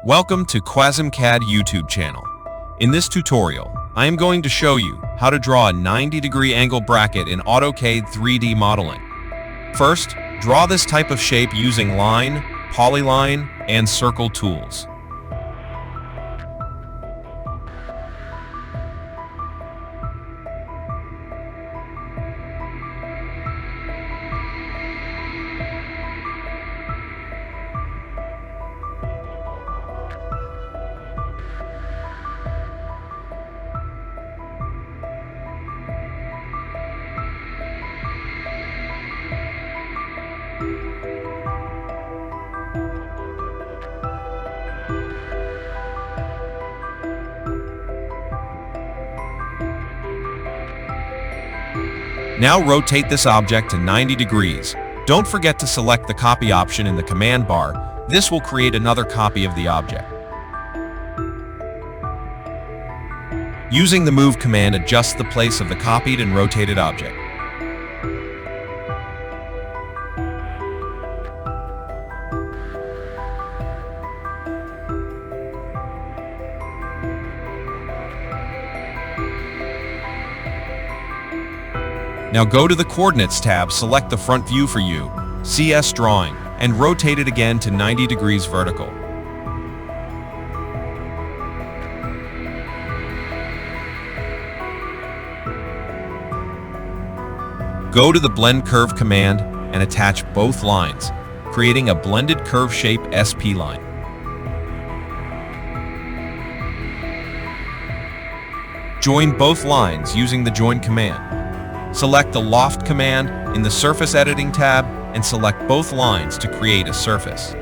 Welcome to qasimcad YouTube channel. In this tutorial, I am going to show you how to draw a 90-degree angle bracket in AutoCAD 3D modeling. First, draw this type of shape using line, polyline, and circle tools. Now rotate this object to 90 degrees. Don't forget to select the copy option in the command bar. This will create another copy of the object. Using the move command, adjust the place of the copied and rotated object. Now go to the Coordinates tab, select the front view for you, CS Drawing, and rotate it again to 90 degrees vertical. Go to the Blend Curve command and attach both lines, creating a blended curve shape SP line. Join both lines using the Join command. Select the Loft command in the Surface Editing tab and select both lines to create a surface.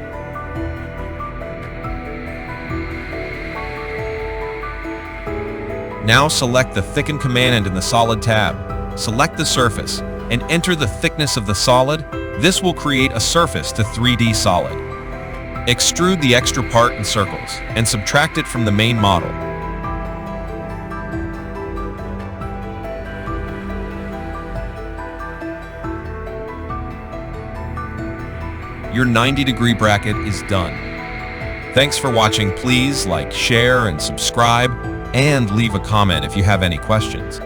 Now select the Thicken command in the Solid tab. Select the surface and enter the thickness of the solid. This will create a surface to 3D solid. Extrude the extra part in circles and subtract it from the main model. Your 90-degree bracket is done. Thanks for watching. Please like, share, and subscribe, and leave a comment if you have any questions.